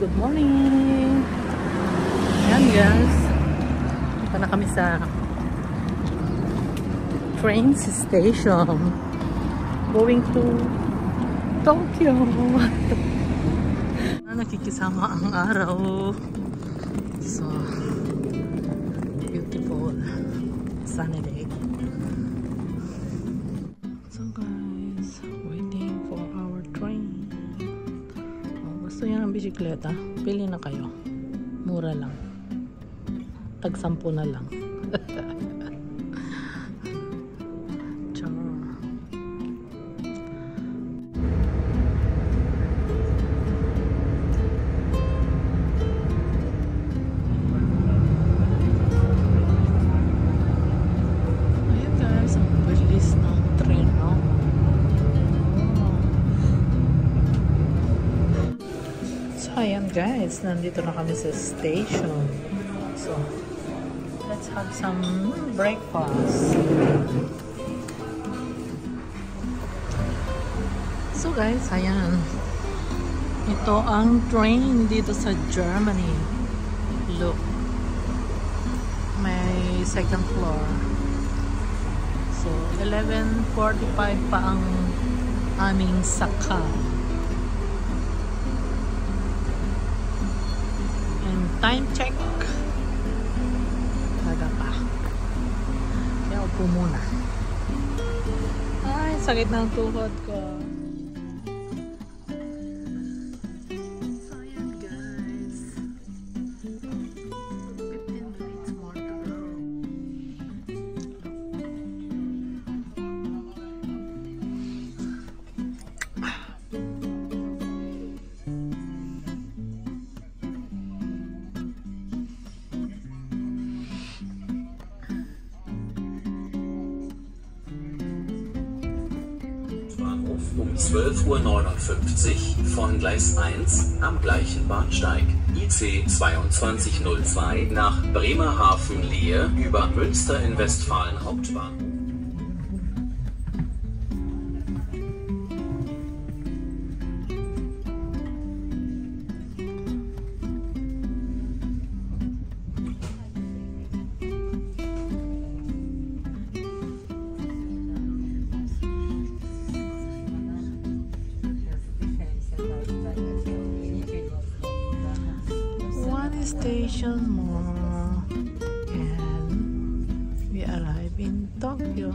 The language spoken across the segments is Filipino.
Good morning! Ayan guys, punta na kami sa train station going to Tokyo. Nakikisama ang araw, so beautiful sunny day. So guys, waiting for our train. Gusto niya ng bisikleta, pili na kayo, mura lang, tag 10 na lang. Ayan guys, nandito na kami sa station. So, let's have some breakfast. So guys, ayan. Ito ang train dito sa Germany. Look. May second floor. So, 11:45 pa ang aming sakay. Time check. Taga pa. Kaya upo muna. Ay, sakit ng tuhod ko. So, yan guys. 15 minutes more to go. Um 12:59 Uhr von Gleis 1 am gleichen Bahnsteig. IC 2202 nach Bremerhaven-Lehe über Münster in Westfalen Hauptbahnhof. Station more and we arrive in Tokyo.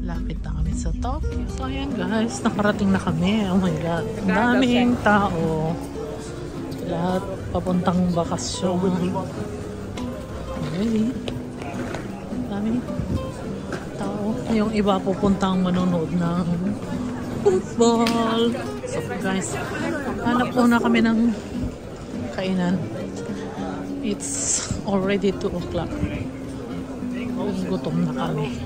Lapit na kami sa Tokyo. So ayan guys, nakarating na kami. Oh my god, ang daming tao, lahat papuntang bakasyon. Okay, daming tao. Yung iba pupuntang manonood ng football. So guys, hanap muna kami ng kainan. It's already 2 o'clock. Gutom na kami.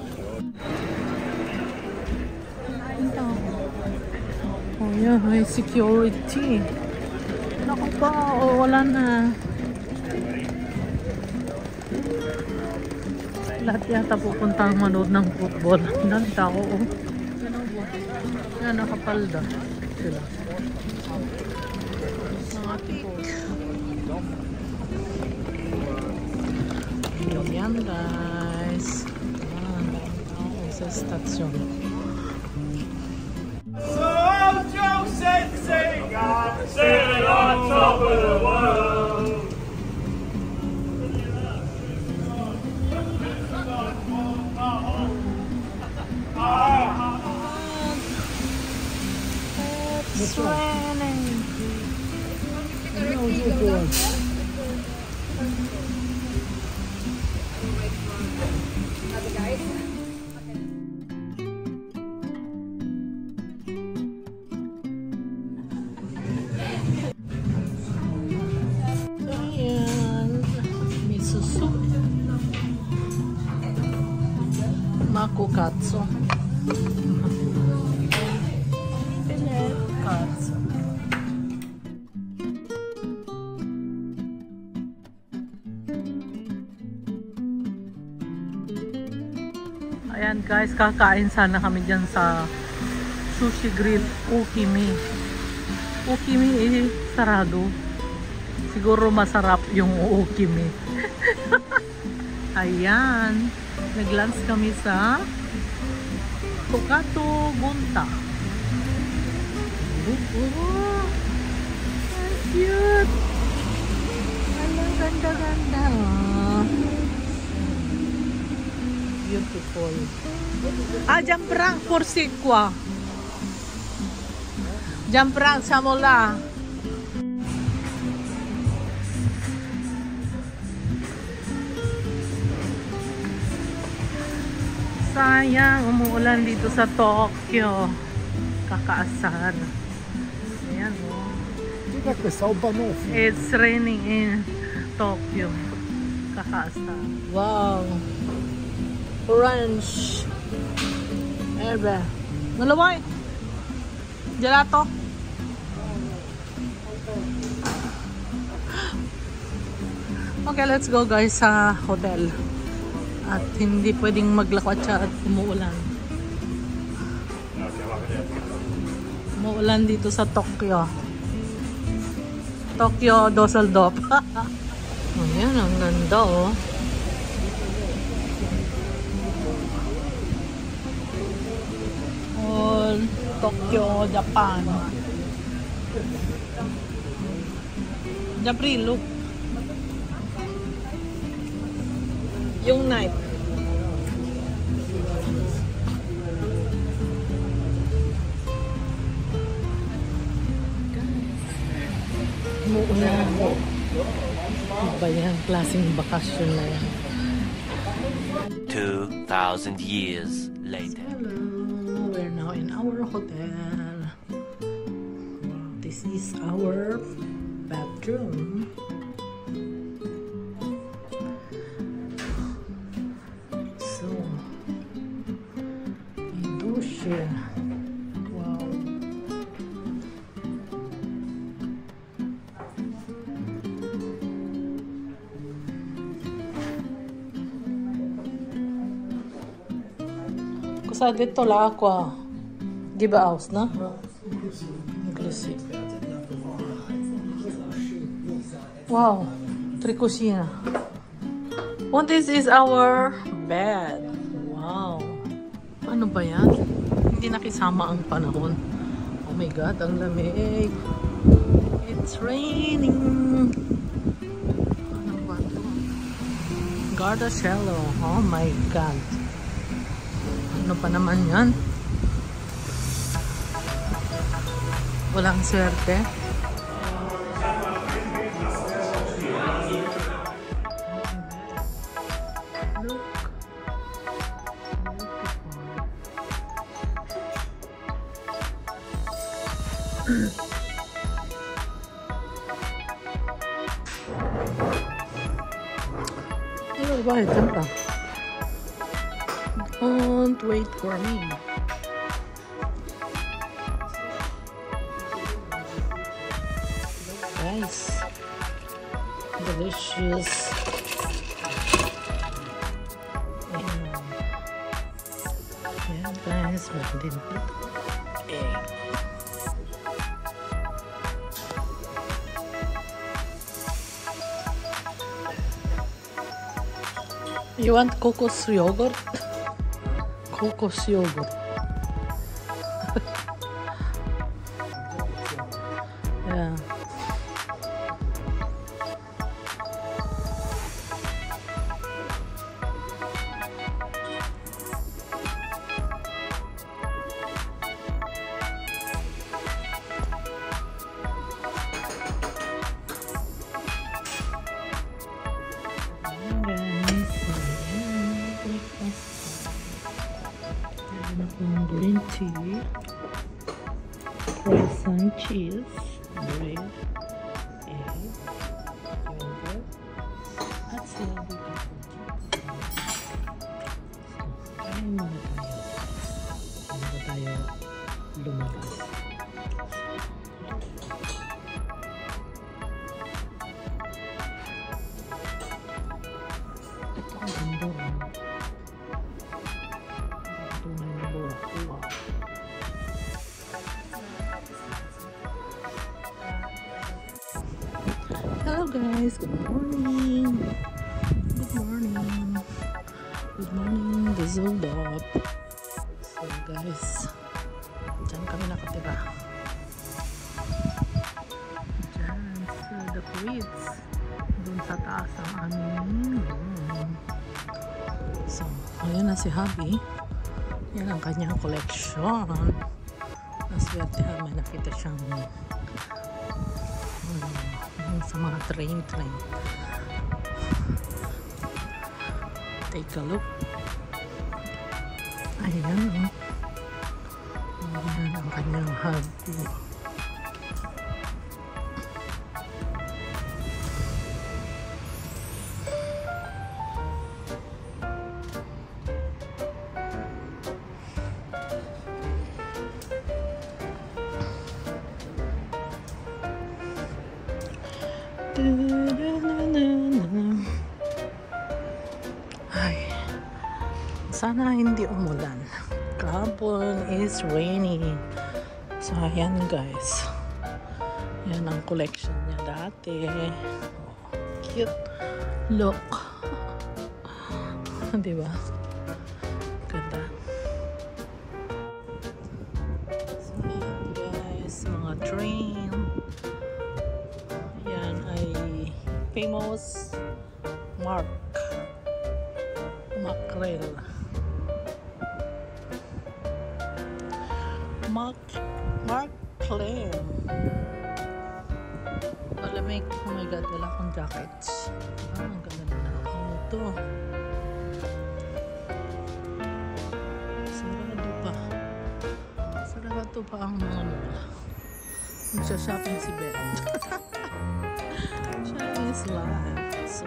Oh yeah, may security. Naku pa, wala na. Lahat yata pupuntang manood ng football. Ang tao. Yan, nakapalda sila. Mga tipog. Yan guys. Yan, sa stasyon. So Joe said, sing on top of the world. It's raining. Ayan, Misusu Makukatsu. Ayan guys, kakain sana kami dyan sa sushi grill. Ukimi. Ukimi eh, sarado. Siguro masarap yung ukimi. Ayan. Nag-lunch kami sa Tokatto Gunta. Oh, cute. Alang ganda-ganda. Beautiful. Ah, jambrang porsikwa. Jambrang samola. Sayang, umuulan dito sa Tokyo. Kakaasar. Ayan, oh. It's raining in Tokyo. Kakaasar. Wow. Orange. Ebe. Nalaway. Gelato. Okay, let's go guys sa hotel. At hindi pwedeng maglakad siya at umuulan. Umuulan dito sa Tokyo. Tokyo, Düsseldorf. Ayan, ang ganda oh. All Tokyo, Japan. Japri, look. Yung night. Umuulan. Iba yan, klaseng bakasyon na yan. 2,000 years later. Hello, we're now in our hotel. This is our bathroom. So, may dushe. Wow. Kusa dito la aqua. Giba house na? Inclusive. Wow, trikusina. And this is our bed. Wow. Ano ba yan? Hindi nakisama ang panahon. Oh my God, ang lamig. It's raining. Ano ba ito? Gardacello. Oh my God. Ano pa naman yan? Walang swerte. Don't wait for me. Nice. Delicious. Yeah, guys, meron din po. Egg. You want kokos yogurt? Kokos yogurt. Yeah. Green tea, croissant cheese, bread, egg, yogurt, at sila dito. Kain muna tayo. Bago tayo lumabas. Ito ang ganda rin. guys, good morning. Good morning. Good morning, Düsseldorf. So guys, dyan kami nakatira. Dyan sa the Ritz. Doon sa taas ang aming room. So, ayan na si Hubby. Yan ang kanyang collection. Naswerte may nakita siyang sa mga train. Take a look. Ayan. Ayan ang kanyang hubby. Ay, sana hindi umulan. Kahapon is raining. So ayan guys, yan ang collection niya dati. Oh, cute look. Diba? Ganda. So ayan guys, mga train. Yan ay famous mackerel. Mark Claim. Malamig. Oh my god, wala akong jackets. Ang ganda na ito. Sarado pa ang mga mall. Magsha-shopping si Beth. Shopping is life. So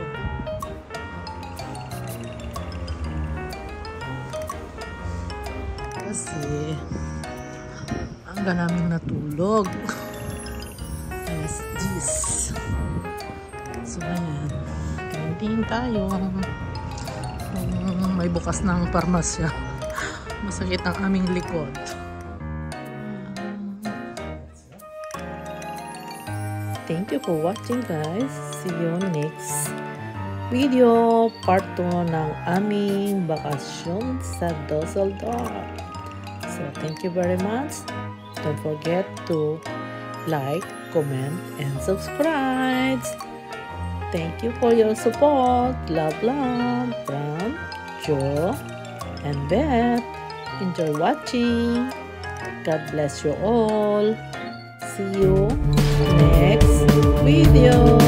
kasi hanggang namin natulog. Yes, this. So ayan, tingin tayo. May bukas ng parmasya. Masakit ang aming likod. Thank you for watching guys. See you next video. Part 2 ng aming bakasyon sa Düsseldorf. So thank you very much. Don't forget to like, comment, and subscribe. Thank you for your support. Love from Joe and Beth. Enjoy watching. God bless you all. See you next video.